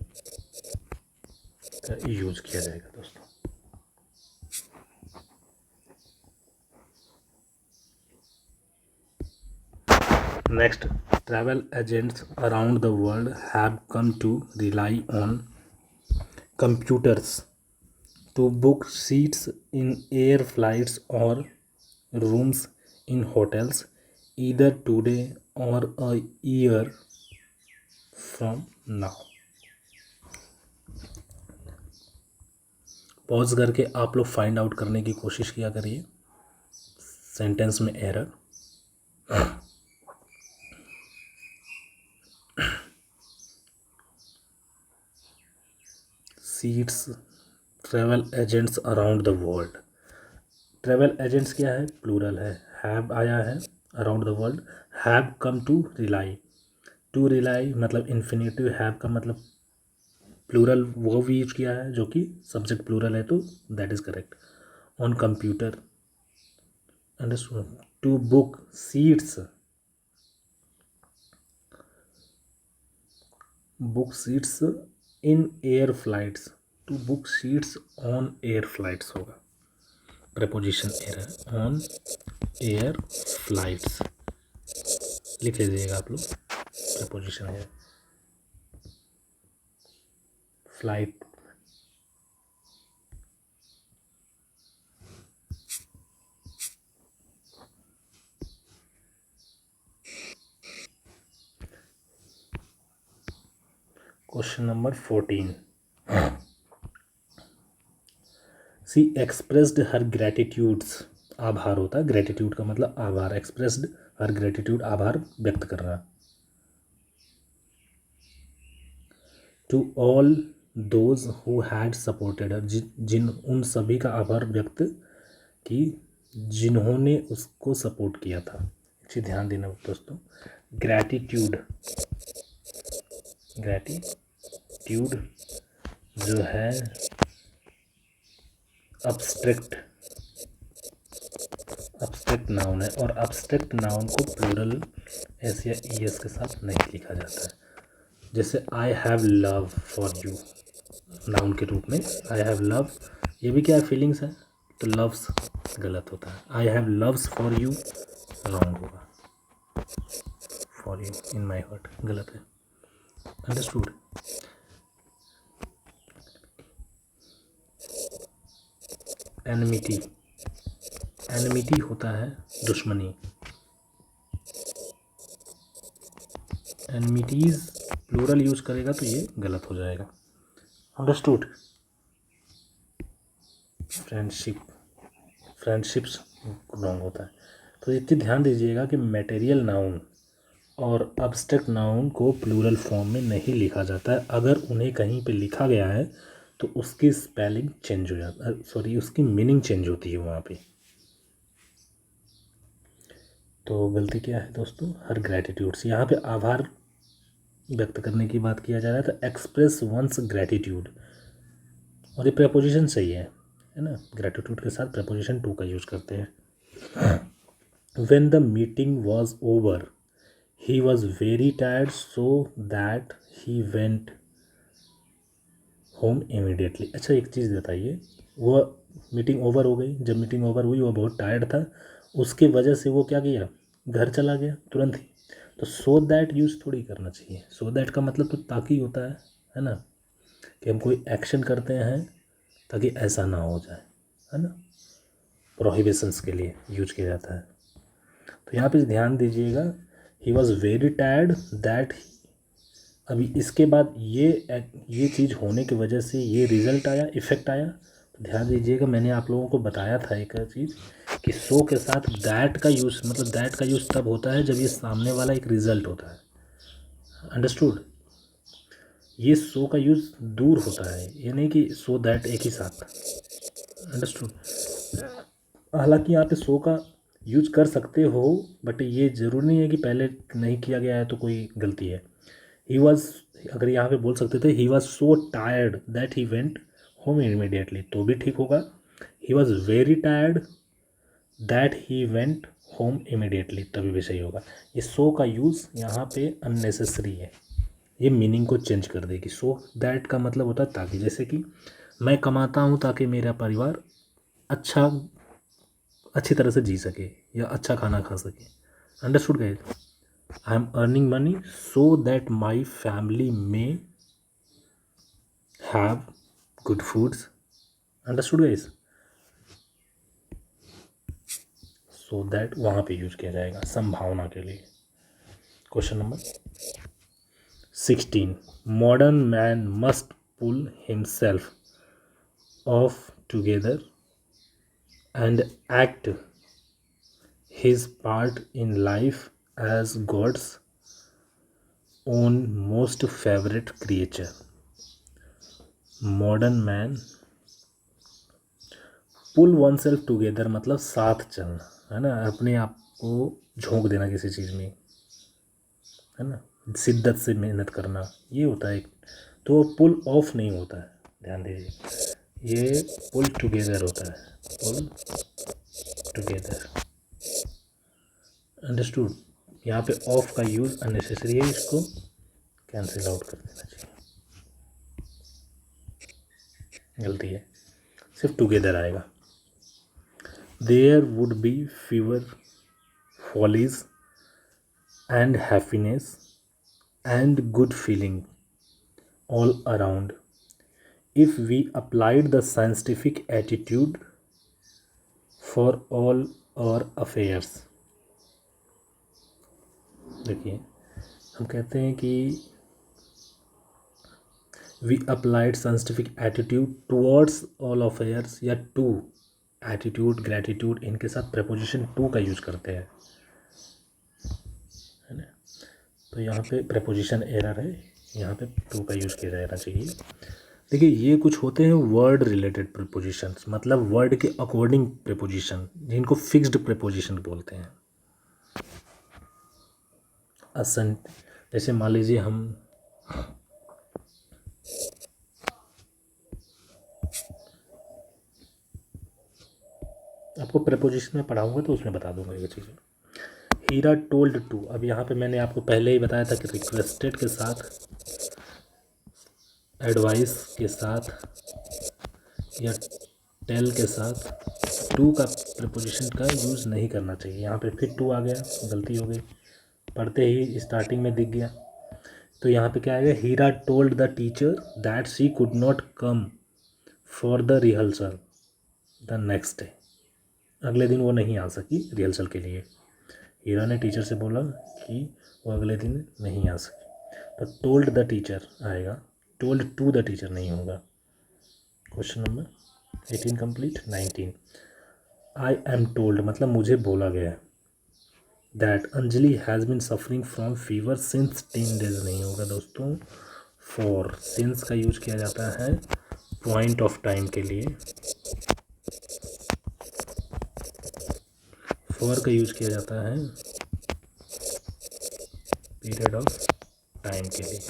Speaker 1: का यूज किया जाएगा दोस्तों। Next, travel agents around the world have come to rely on computers to book seats in air flights or rooms in hotels either today or a year from now। Pause करके आप लोग find out करने की कोशिश किया करिए sentence में error. Seats, travel agents around the world. Travel agents क्या है, प्लूरल है, हैव आया है, around the world, have come to rely, to rely मतलब इन्फिनेटिव, हैव का मतलब प्लूरल वो भी यूज किया है जो कि सब्जेक्ट प्लूरल है, तो that is correct. On computer, understood. To book seats, book seats in air flights, to book seats on air flights होगा, preposition error, on air flights लिख लीजिएगा आप लोग, प्रपोजिशन है flight. Question number 14, she expressed her gratitudes, आभार होता है, gratitude का मतलब आभार, एक्सप्रेस्ड हर ग्रेटिट्यूड आभार व्यक्त करना, to all those who had supported her, जिन उन सभी का आभार व्यक्त की जिन्होंने उसको सपोर्ट किया था। अच्छी ध्यान देना दोस्तों, ग्रैटिट्यूड ग्रैटिट्यूड जो है अब्स्ट्रैक्ट नाउन है, और अब्स्ट्रैक्ट नाउन को प्लूरल एस या ई एस के साथ नहीं लिखा जाता है। जैसे I have love for you, noun के रूप में आई हैव लव, ये भी क्या है, फीलिंग्स है, तो लव्स गलत होता है। I have loves for you wrong होगा, for you in my heart गलत है। अंडरस्टूड। एनमिटी, एनमिटी होता है दुश्मनी, एनमिटीज प्लूरल यूज करेगा तो ये गलत हो जाएगा। अंडरस्टूड। फ्रेंडशिप्स रॉन्ग होता है। तो इतनी ध्यान दीजिएगा कि मटेरियल नाउन और अब्स्ट्रैक्ट नाउन को प्लूरल फॉर्म में नहीं लिखा जाता है। अगर उन्हें कहीं पे लिखा गया है तो उसकी स्पेलिंग चेंज हो जाता है, सॉरी उसकी मीनिंग चेंज होती है वहाँ पे। तो गलती क्या है दोस्तों, हर ग्रैटिट्यूड से, यहाँ पे आभार व्यक्त करने की बात किया जा रहा है, तो एक्सप्रेस वंस ग्रैटिट्यूड, और ये प्रेपोजिशन सही है ना, ग्रैटिट्यूड के साथ प्रेपोजिशन टू का यूज करते हैं। When the meeting was over he was very tired so that he went home immediately. अच्छा एक चीज़ बताइए, वह मीटिंग ओवर हो गई, जब मीटिंग ओवर हुई वह बहुत टायर्ड था, उसके वजह से वो क्या किया, घर चला गया तुरंत ही। तो सो दैट यूज़ थोड़ी करना चाहिए, सो दैट का मतलब तो ताकि होता है ना, कि हम कोई एक्शन करते हैं ताकि ऐसा ना हो जाए, है ना, प्रोहिबिशंस के लिए यूज किया जाता है। तो यहाँ पे ध्यान दीजिएगा, he was very tired that, अभी इसके बाद ये चीज़ होने की वजह से ये रिज़ल्ट आया, इफ़ेक्ट आया। तो ध्यान दीजिएगा, मैंने आप लोगों को बताया था एक चीज़ कि सो के साथ दैट का यूज़, मतलब दैट का यूज़ तब होता है जब ये सामने वाला एक रिज़ल्ट होता है। अंडरस्टूड। ये सो का यूज़ दूर होता है, ये नहीं कि सो दैट एक ही साथ। अंडरस्टूड। हालांकि यहाँ पे सो का यूज कर सकते हो, बट ये ज़रूरी नहीं है कि पहले नहीं किया गया है तो कोई गलती है। ही वॉज, अगर यहाँ पे बोल सकते थे he was so tired that he went home immediately, तो भी ठीक होगा। He was very tired that he went home immediately, तभी भी सही होगा। ये सो का यूज़ यहाँ पे अननेसेसरी है, ये मीनिंग को चेंज कर देगी। सो दैट का मतलब होता है ताकि, जैसे कि मैं कमाता हूँ ताकि मेरा परिवार अच्छी तरह से जी सके या अच्छा खाना खा सके। Understood guys. I am earning money so that my family may have good foods. Understood guys. So that वहाँ पे यूज किया जाएगा संभावना के लिए। Question number 16, modern man must pull himself of together and act his part in life as God's own most favorite creature. Modern man pull oneself together मतलब साथ चलना, है ना, अपने आप को झोंक देना किसी चीज़ में, है ना, शिद्दत से मेहनत करना, ये होता है। तो पुल ऑफ नहीं होता है, ध्यान दीजिए, ये पुल टुगेदर होता है, पुल टुगेदर। अंडरस्टूड। यहाँ पे ऑफ का यूज़ अननेसेसरी है, इसको कैंसिल आउट कर देना चाहिए, गलती है, सिर्फ टुगेदर आएगा। There would be fewer follies and happiness and good feeling all around if we applied the scientific attitude for all our affairs. देखिए, हम कहते हैं कि we applied scientific attitude towards all affairs, या टू, एटीट्यूड, ग्रैटिट्यूड, इनके साथ preposition to का use करते हैं, है ना। तो यहाँ पे प्रेपोजिशन एरर है, यहाँ पे टू का यूज किया जाना चाहिए। देखिए, ये कुछ होते हैं वर्ड रिलेटेड प्रेपोजिशंस, मतलब वर्ड के अकॉर्डिंग प्रेपोजिशन, जिनको फिक्स्ड प्रेपोजिशन बोलते हैं। असेंट, जैसे मान लीजिए हम आपको प्रेपोजिशन में पढ़ाऊँगा तो उसमें बता दूंगा ये चीज़ें। हीरा टोल्ड टू, अब यहाँ पे मैंने आपको पहले ही बताया था कि रिक्वेस्टेड के साथ, एडवाइस के साथ या टेल के साथ टू का प्रेपोजिशन का यूज़ नहीं करना चाहिए। यहाँ पे फिर टू आ गया, गलती हो गई, पढ़ते ही स्टार्टिंग में दिख गया। तो यहाँ पे क्या आएगा, Heera told the teacher that she could not come for the rehearsal the next day. अगले दिन वो नहीं आ सकी रिहर्सल के लिए। हीरा ने टीचर से बोला कि वो अगले दिन नहीं आ सकी, तो टोल्ड द टीचर आएगा, टोल्ड टू द टीचर नहीं होगा। Question number 18 complete. 19, I am told मतलब मुझे बोला गया that Anjali has been suffering from fever since 10 days नहीं होगा दोस्तों। फॉर सिंस का यूज किया जाता है पॉइंट ऑफ टाइम के लिए, फॉर का यूज किया जाता है पीरियड ऑफ टाइम के लिए।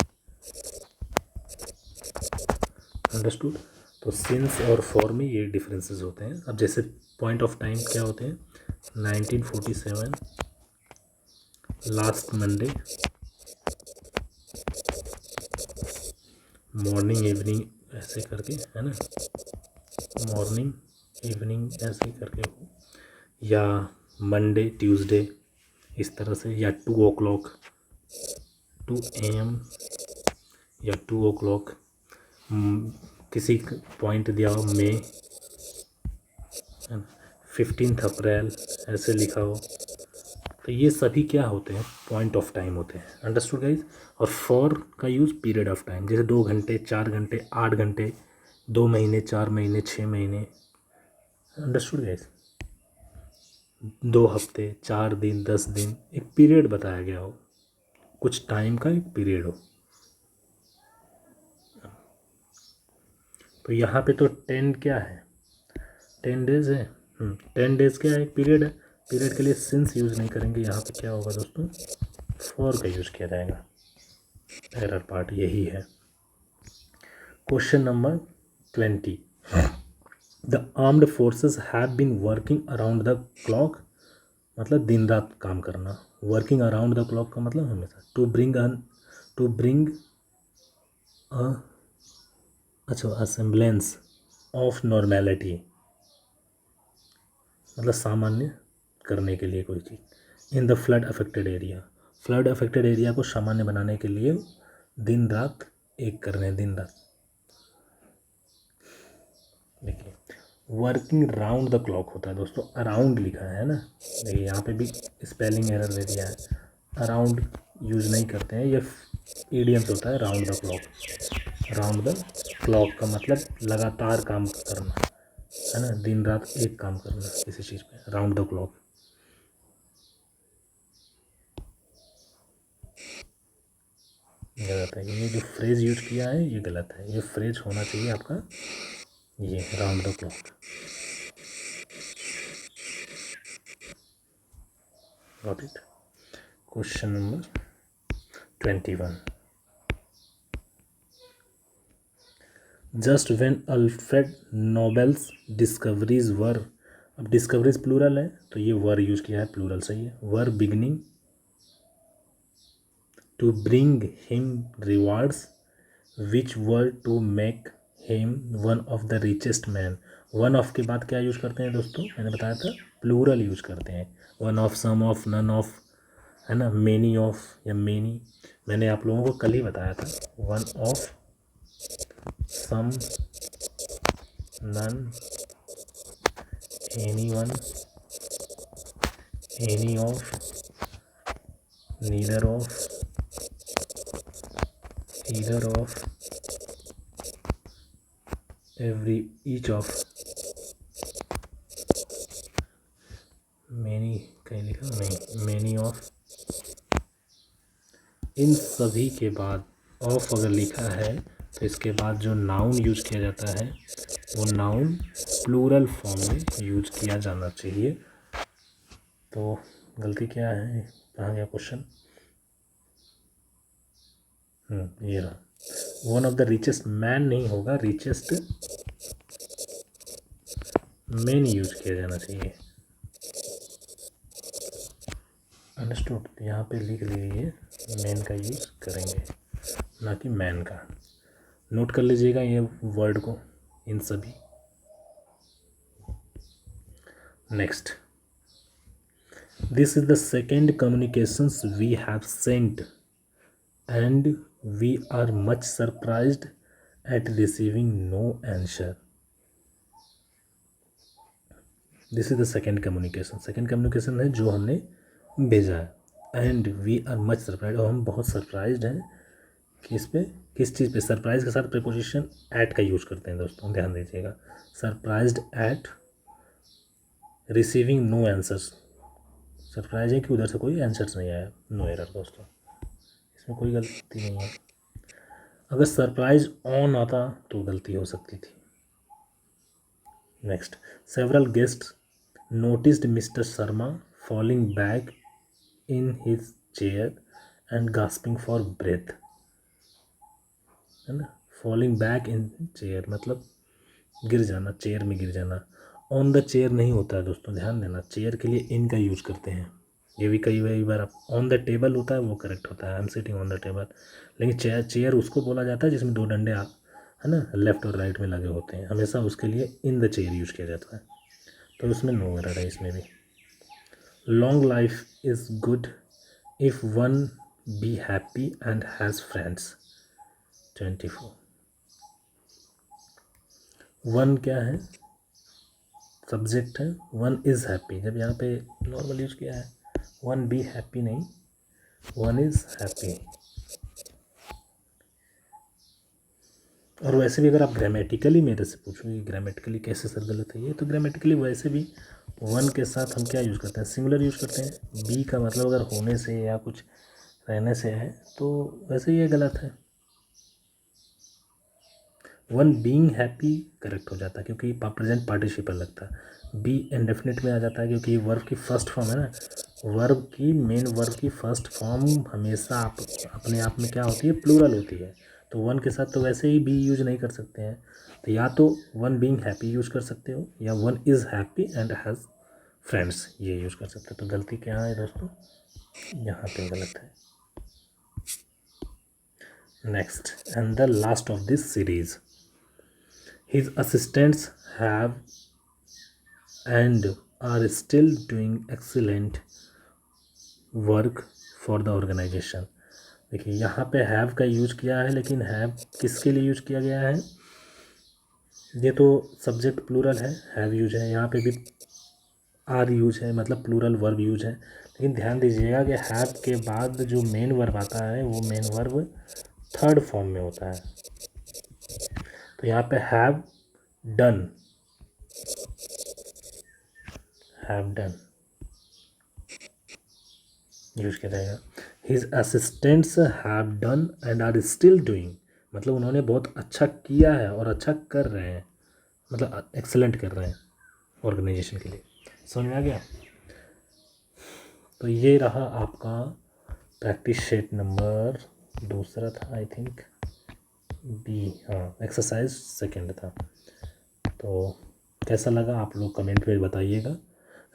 Speaker 1: अंडरस्टूड। तो सिंस और फॉर में ये डिफरेंसेस होते हैं। अब जैसे पॉइंट ऑफ टाइम क्या होते हैं, 1947 लास्ट मंडे, मॉर्निंग इवनिंग ऐसे करके है ना, मॉर्निंग इवनिंग ऐसे करके हो, या मंडे ट्यूसडे इस तरह से, या 2 o'clock 2 AM या 2 o'clock, किसी पॉइंट दिया हो मई 15 अप्रैल ऐसे लिखा हो, तो ये सभी क्या होते हैं, पॉइंट ऑफ टाइम होते हैं। Understood guys. और फॉर का यूज़ पीरियड ऑफ टाइम, जैसे 2 घंटे 4 घंटे 8 घंटे, 2 महीने 4 महीने 6 महीने। Understood guys. 2 हफ्ते 4 दिन 10 दिन, एक पीरियड बताया गया हो, कुछ टाइम का एक पीरियड हो। तो यहाँ पे तो 10 क्या है, 10 डेज है। 10 डेज क्या है, एक पीरियड है। पीरियड के लिए सिंस यूज़ नहीं करेंगे, यहाँ पे क्या होगा दोस्तों, फॉर का यूज़ किया जाएगा। एरर पार्ट यही है। Question number 20, the armed forces have been working around the clock मतलब दिन रात काम करना। वर्किंग अराउंड द क्लॉक का मतलब हमेशा टू ब्रिंग अ अच्छा असेंबलेंस ऑफ नॉर्मेलिटी मतलब सामान्य करने के लिए कोई चीज़। In the flood affected area, flood affected area को सामान्य बनाने के लिए दिन रात एक कर रहे हैं, दिन रात। देखिए वर्किंग राउंड द क्लॉक होता है दोस्तों, अराउंड लिखा है ना, देखिए यहाँ पे भी स्पेलिंग एरर दे दिया है, अराउंड यूज़ नहीं करते हैं, ये ईडियम्स होता है round the clock. Round the clock का मतलब लगातार काम करना है ना, दिन रात एक काम करना किसी चीज़ पे, राउंड द क्लॉक। गलत है, ये जो फ्रेज यूज किया है ये गलत है, ये फ्रेज होना चाहिए आपका ये round the clock. Got it. Question number 21, just when Alfred Nobel's discoveries were, अब डिस्कवरीज प्लूरल है तो ये वर यूज किया है, प्लूरल सही है। Were beginning to bring him rewards which were to make him one of the richest man. One of के बाद क्या यूज करते हैं दोस्तों, मैंने बताया था प्लूरल यूज करते हैं, one of, some of, none of, है ना, मेनी ऑफ या मेनी। मैंने आप लोगों को कल ही बताया था, one of, some, none, any one, any of, neither of, either of, every, each of, many कहीं लिखा नहीं, मैनी ऑफ। इन सभी के बाद ऑफ अगर लिखा है तो इसके बाद जो नाउन यूज किया जाता है वो नाउन प्लूरल फॉर्म में यूज किया जाना चाहिए। तो गलती क्या है, कहाँ गया क्वेश्चन, ये रहा, one of the richest man नहीं होगा, रिचेस्ट मैन यूज किया जाना चाहिए। अंडरस्टूड। यहाँ पे लिख लीजिए मेन का यूज़ करेंगे, ना कि मैन का। नोट कर लीजिएगा ये वर्ड को, इन सभी। Next, this is the second communications we have sent and we are much surprised at receiving no answer. This is the second communication. Second communication है जो हमने भेजा है। And we are much surprise, और हम बहुत सरप्राइज्ड हैं किस पे, किस चीज़ पे। सरप्राइज के साथ प्रीपोजिशन एट का यूज़ करते हैं दोस्तों, ध्यान दीजिएगा। Surprised at receiving no answers. Surprise है कि उधर से कोई आंसर्स नहीं आया, नो एरर दोस्तों, इसमें कोई गलती नहीं है। अगर सरप्राइज ऑन आता तो गलती हो सकती थी। Next, several guests noticed mister Sharma falling back in his chair and gasping for breath, है ना। फॉलिंग बैक इन चेयर मतलब गिर जाना, चेयर में गिर जाना। ऑन द चेयर नहीं होता है दोस्तों, ध्यान देना। चेयर के लिए इन का यूज़ करते हैं। ये भी कई बार आप ऑन द टेबल होता है, वो करेक्ट होता है, I am sitting on the table. लेकिन चेयर उसको बोला जाता है जिसमें दो डंडे है ना, लेफ्ट और राइट में लगे होते हैं। हमेशा उसके लिए इन द चेयर यूज़ किया जाता है, तो उसमें नो एरर है इसमें भी। Long life is good if one be happy and has friends. 24। One क्या है, सब्जेक्ट है। वन इज़ हैप्पी, जब यहाँ पे नॉर्मल यूज किया है। वन बी हैप्पी नहीं, वन इज़ हैप्पी। और वैसे भी अगर आप ग्रामेटिकली मेरे से पूछोगे ग्रामेटिकली कैसे सर गलत है ये, तो ग्रामेटिकली वैसे भी वन के साथ हम क्या यूज़ करते हैं, सिंगुलर यूज़ करते हैं। बी का मतलब अगर होने से या कुछ रहने से है, तो वैसे ये गलत है। वन बीइंग हैप्पी करेक्ट हो जाता है क्योंकि प्रेजेंट पार्टिसिपल लगता है। बी इंडेफिनिट में आ जाता है क्योंकि वर्ब की फर्स्ट फॉर्म है ना। वर्ब की मेन वर्ब की फर्स्ट फॉर्म हमेशा अपने आप में क्या होती है, प्लूरल होती है। तो वन के साथ तो वैसे ही बी यूज नहीं कर सकते हैं, तो या तो वन बीइंग हैप्पी यूज कर सकते हो या one is happy and has friends ये यूज कर सकते हो। तो गलती क्या है दोस्तों, यहाँ पे गलत है। Next and the last of this series, his assistants have and are still doing excellent work for the organization। देखिए यहाँ पे हैव का यूज किया है, लेकिन हैव किसके लिए यूज किया गया है, ये तो सब्जेक्ट प्लूरल है, हैव यूज है। यहाँ पे भी आर यूज है, मतलब प्लूरल वर्ब यूज है। लेकिन ध्यान दीजिएगा कि हैव के बाद जो मेन वर्ब आता है वो मेन वर्ब थर्ड फॉर्म में होता है। तो यहाँ पे have done, have done use किया जाएगा। His assistants have done and are still doing, मतलब उन्होंने बहुत अच्छा किया है और अच्छा कर रहे हैं, मतलब एक्सेलेंट कर रहे हैं ऑर्गेनाइजेशन के लिए। समझ में आ गया। तो ये रहा आपका प्रैक्टिस शेट नंबर दूसरा था, आई थिंक बी, हाँ एक्सरसाइज सेकंड था। तो कैसा लगा आप लोग कमेंट में बताइएगा,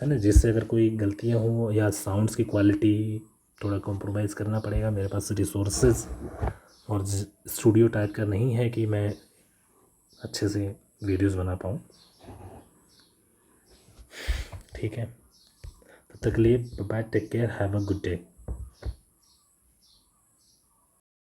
Speaker 1: है ना। जिससे अगर कोई गलतियाँ हों या साउंड्स की क्वालिटी थोड़ा कॉम्प्रोमाइज़ करना पड़ेगा। मेरे पास रिसोर्सेज और स्टूडियो टाइप का नहीं है कि मैं अच्छे से वीडियोस बना पाऊँ, ठीक है। तब तक के लिए bye, take care, have a good day.